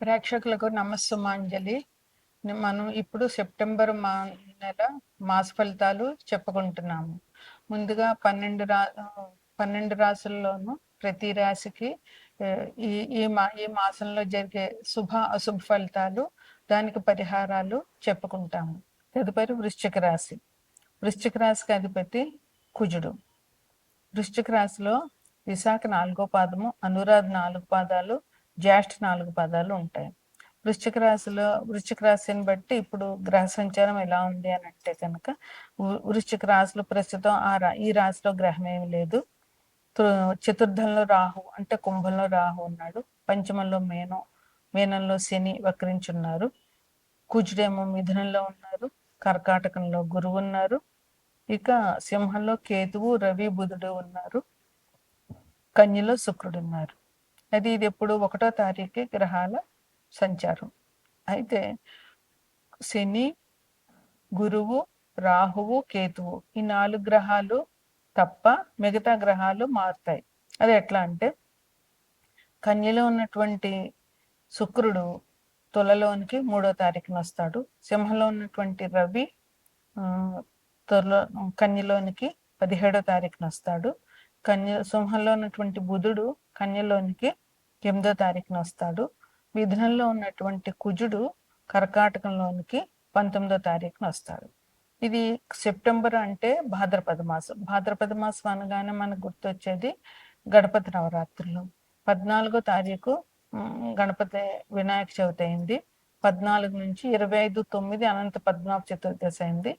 ప్రేక్షకులకు నమస్సుమాంజలి. మనం ఇప్పుడు సెప్టెంబర్ నెల మాస ఫలితాలు చెప్పుకుంటున్నాము. ముందుగా 12 రాసుల్లోనూ ప్రతి రాశికి ఈ ఈ మాసంలో జరిగే అశుభ ఫలితాలు, దానికి పరిహారాలు చెప్పుకుంటాము. తదుపరి వృశ్చిక రాశి. వృశ్చిక రాశికి అధిపతి కుజుడు. వృశ్చిక రాశిలో విశాఖ 4వ పాదము, అనురాధ 4 పాదాలు, జ్యేష్ఠ 4 పాదాలు ఉంటాయి. వృశ్చిక రాశిని బట్టి ఇప్పుడు గ్రహ సంచారం ఎలా ఉంది అని అంటే కనుక, వృశ్చిక రాశిలో ప్రస్తుతం ఈ రాశిలో గ్రహం ఏమి లేదు. చతుర్థంలో రాహు అంటే కుంభంలో రాహు ఉన్నాడు. పంచమంలో మీనంలో శని వక్రించున్నారు. కుజుడేమో మిథునంలో ఉన్నారు. కర్కాటకంలో గురువు ఉన్నారు. ఇక సింహంలో కేతువు, రవి, బుధుడు ఉన్నారు. కన్యలో శుక్రుడు ఉన్నారు. ఇది ఎప్పుడు 1వ తారీఖు గ్రహాల సంచారం. అయితే శని, గురువు, రాహువు, కేతువు ఈ 4 గ్రహాలు తప్ప మిగతా గ్రహాలు మారుతాయి. అది ఎట్లా అంటే, కన్యలో ఉన్నటువంటి శుక్రుడు తులలోనికి 3వ తారీఖున వస్తాడు. సింహంలో ఉన్నటువంటి రవి కన్యలోనికి 17వ తారీఖున వస్తాడు. సింహంలో ఉన్నటువంటి బుధుడు కన్యలోనికి 8వ తారీఖున వస్తాడు. మిథునంలో ఉన్నటువంటి కుజుడు కర్కాటకంలోనికి 19వ తారీఖున వస్తాడు. ఇది సెప్టెంబర్ అంటే భాద్రపద మాసం. భాద్రపద మాసం అనగానే మనకు గుర్తొచ్చేది గణపతి నవరాత్రులు. 14వ తారీఖు గణపతి వినాయక చవితి అయింది. 14 నుంచి 25/9 అనంత పద్మనాభ చతుర్దశి అయింది.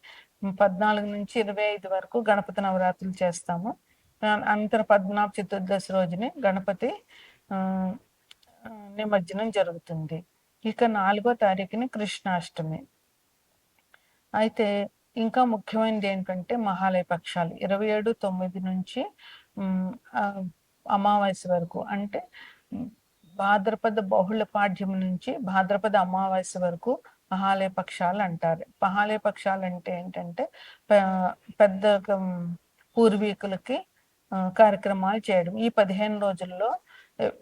14 నుంచి 25 వరకు గణపతి నవరాత్రులు చేస్తాము. అనంతర పద్మనాభ చతుర్దశి రోజుని గణపతి నిమజ్జనం జరుగుతుంది. ఇక 4వ తారీఖుని కృష్ణాష్టమి. అయితే ఇంకా ముఖ్యమైనది ఏంటంటే మహాలయ పక్షాలు 27/9 నుంచి అమావాస్య వరకు, అంటే భాద్రపద బహుళ పాడ్యం నుంచి భాద్రపద అమావాస్య వరకు మహాలయ పక్షాలు అంటారు. మహాలయ పక్షాలు అంటే ఏంటంటే పెద్ద పూర్వీకులకి కార్యక్రమాలు చేయడం. ఈ 15 రోజుల్లో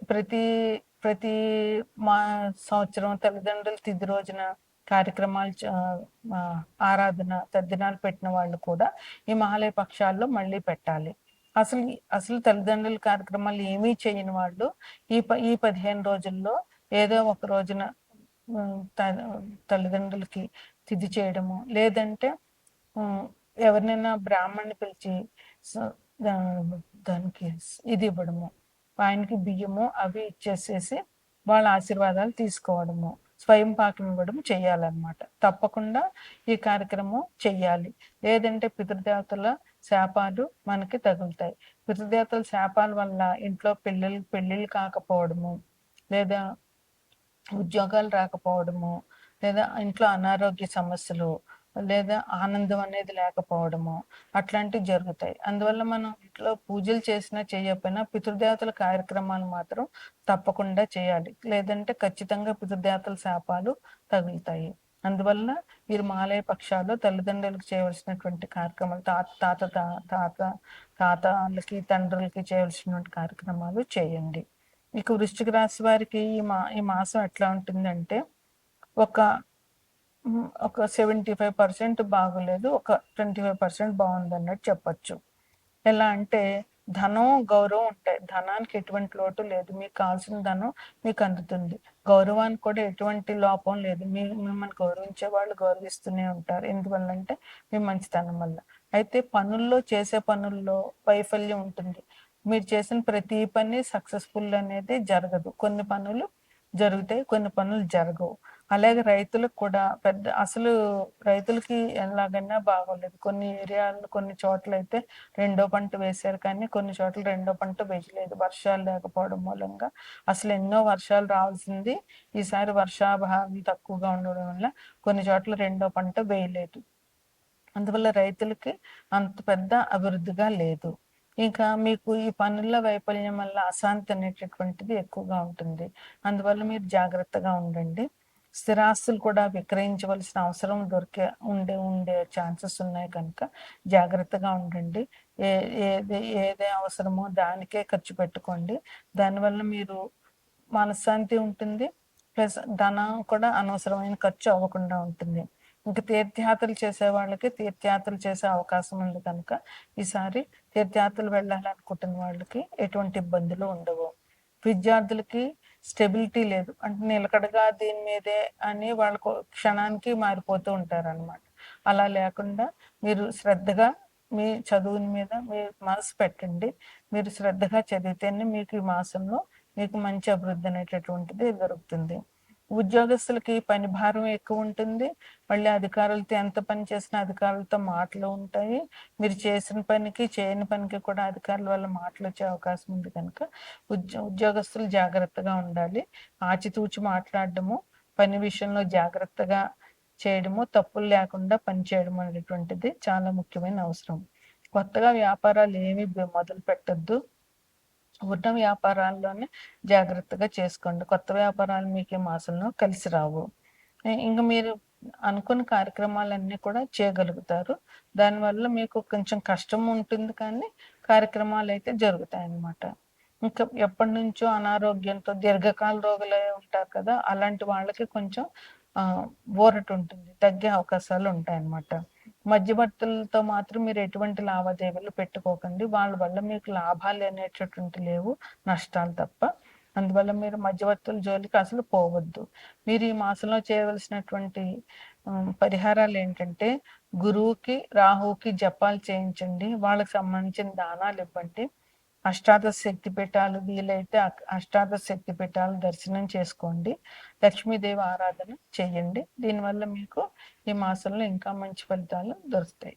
ప్రతి సంవత్సరం తల్లిదండ్రుల తిథి రోజున కార్యక్రమాలు, ఆరాధన తద్దినాలు పెట్టిన వాళ్ళు కూడా ఈ మహాలయ పక్షాల్లో మళ్ళీ పెట్టాలి. అసలు తల్లిదండ్రుల కార్యక్రమాలు ఏమీ చేయని వాళ్ళు ఈ 15 రోజుల్లో ఏదో ఒక రోజున తల్లిదండ్రులకి తిథి చేయడము, లేదంటే ఎవరినైనా బ్రాహ్మణ్ణి పిలిచి దానికి ఇది ఇవ్వడము, ఆయనకి బియ్యము అవి ఇచ్చేసేసి వాళ్ళ ఆశీర్వాదాలు తీసుకోవడము, స్వయం పాకం ఇవ్వడం చేయాలన్నమాట. తప్పకుండా ఈ కార్యక్రమం చెయ్యాలి. లేదంటే పితృదేవతల శాపాలు మనకి తగులుతాయి. పితృదేవతల శాపాల వల్ల ఇంట్లో పెళ్ళిళ్ళు కాకపోవడము, లేదా ఉద్యోగాలు రాకపోవడము, లేదా ఇంట్లో అనారోగ్య సమస్యలు, లేదా ఆనందం అనేది లేకపోవడము, అట్లాంటివి జరుగుతాయి. అందువల్ల మనం ఇంట్లో పూజలు చేసినా చేయకపోయినా పితృదేవతల కార్యక్రమాలు మాత్రం తప్పకుండా చేయాలి. లేదంటే ఖచ్చితంగా పితృదేవతల శాపాలు తగులుతాయి. అందువల్ల మీరు మాలయ పక్షాల్లో తల్లిదండ్రులకు చేయవలసినటువంటి కార్యక్రమాలు, తాతలకి తండ్రులకి చేయవలసినటువంటి కార్యక్రమాలు చేయండి. ఇక వృశ్చిక రాశి వారికి ఈ మాసం ఎట్లా ఉంటుందంటే, ఒక 75% బాగోలేదు, ఒక 25% బాగుంది అన్నట్టు చెప్పచ్చు. ఎలా అంటే ధనం, గౌరవం ఉంటాయి. ధనానికి ఎటువంటి లోటు లేదు. మీకు కావాల్సిన ధనం మీకు అందుతుంది. గౌరవానికి కూడా ఎటువంటి లోపం లేదు. మిమ్మల్ని గౌరవించే వాళ్ళు గౌరవిస్తూనే ఉంటారు. ఎందువల్లంటే మీ మంచితనం వల్ల. అయితే చేసే పనుల్లో వైఫల్యం ఉంటుంది. మీరు చేసిన ప్రతి పని సక్సెస్ఫుల్ అనేది జరగదు. కొన్ని పనులు జరుగుతాయి, కొన్ని పనులు జరగవు. అలాగే రైతులకు కూడా అసలు రైతులకి ఎలాగైనా బాగోలేదు. కొన్ని ఏరియాల్లో కొన్ని చోట్ల అయితే 2వ పంట వేశారు, కానీ కొన్ని చోట్ల 2వ పంట వేయలేదు. వర్షాలు లేకపోవడం మూలంగా అసలు ఎన్నో వర్షాలు రావాల్సింది ఈసారి వర్షాభావం తక్కువగా ఉండడం వల్ల కొన్ని చోట్ల 2వ పంట వేయలేదు. అందువల్ల రైతులకి అంత పెద్ద అభివృద్ధిగా లేదు. ఇంకా మీకు ఈ పనుల్లో వైఫల్యం వల్ల అశాంతి అనేటటువంటిది ఎక్కువగా ఉంటుంది. అందువల్ల మీరు జాగ్రత్తగా ఉండండి. స్థిరాస్తులు కూడా విక్రయించవలసిన అవసరం ఉండే ఛాన్సెస్ ఉన్నాయి కనుక జాగ్రత్తగా ఉండండి. ఏది అవసరమో దానికే ఖర్చు పెట్టుకోండి. దానివల్ల మీరు మనశ్శాంతి ఉంటుంది, ప్లస్ ధనం కూడా అనవసరమైన ఖర్చు అవ్వకుండా ఉంటుంది. ఇంక తీర్థయాత్రలు చేసే వాళ్ళకి తీర్థయాత్రలు చేసే అవకాశం ఉంది కనుక ఈసారి తీర్థయాత్రలు వెళ్ళాలనుకుంటున్న వాళ్ళకి ఎటువంటి ఇబ్బందులు ఉండవు. విద్యార్థులకి స్టెబిలిటీ లేదు. అంటే నిలకడగా దీని మీదే అని వాళ్ళకు క్షణానికి మారిపోతూ ఉంటారనమాట. అలా లేకుండా మీరు శ్రద్ధగా మీ చదువుని మీద మీరు మనసు పెట్టండి. మీరు శ్రద్ధగా చదివితేనే మీకు ఈ మాసంలో మీకు మంచి అభివృద్ధి అనేటటువంటిది దొరుకుతుంది. ఉద్యోగస్తులకి పని భారం ఎక్కువ ఉంటుంది. మళ్ళీ అధికారులతో ఎంత పని చేసినా అధికారులతో మాటలు ఉంటాయి. మీరు చేసిన పనికి, చేయని పనికి కూడా అధికారుల వల్ల మాటలొచ్చే అవకాశం ఉంది కనుక ఉద్యోగస్తులు జాగ్రత్తగా ఉండాలి. ఆచితూచి మాట్లాడడము, పని విషయంలో జాగ్రత్తగా చేయడము, తప్పులు లేకుండా పని చేయడం అనేటువంటిది చాలా ముఖ్యమైన అవసరం. కొత్తగా వ్యాపారాలు ఏమి మొదలు పెట్టొద్దు. ఉన్న వ్యాపారాల్లోనే జాగ్రత్తగా చేసుకోండి. కొత్త వ్యాపారాలు మీకు ఈ మాసంలో కలిసి రావు. ఇంక మీరు అనుకున్న కార్యక్రమాలన్నీ కూడా చేయగలుగుతారు. దానివల్ల మీకు కొంచెం కష్టం ఉంటుంది కానీ కార్యక్రమాలైతే జరుగుతాయన్నమాట. ఇంకా ఎప్పటినుంచో అనారోగ్యంతో దీర్ఘకాల రోగులై ఉంటారు కదా! అలాంటి వాళ్ళకి కొంచెం ఊరట ఉంటుంది. తగ్గే అవకాశాలు ఉంటాయన్నమాట. మధ్యవర్తులతో మాత్రం మీరు ఎటువంటి లావాదేవీలు పెట్టుకోకండి. వాళ్ళ వల్ల మీకు లాభాలు అనేటటువంటివి లేవు. నష్టాలు తప్ప. అందువల్ల మీరు మధ్యవర్తుల జోలికి అసలు పోవద్దు. మీరు ఈ మాసంలో చేయవలసినటువంటి పరిహారాలు ఏంటంటే గురువుకి, రాహువుకి జపాలు చేయించండి. వాళ్ళకి సంబంధించిన దానాలు ఇవ్వండి. అష్టాదశ శక్తి పీఠాలు వీలైతే అష్టాదశ శక్తి పీఠాలు దర్శనం చేసుకోండి. లక్ష్మీదేవి ఆరాధన చేయండి. దీనివల్ల మీకు ఈ మాసంలో ఇంకా మంచి ఫలితాలు దొరుకుతాయి.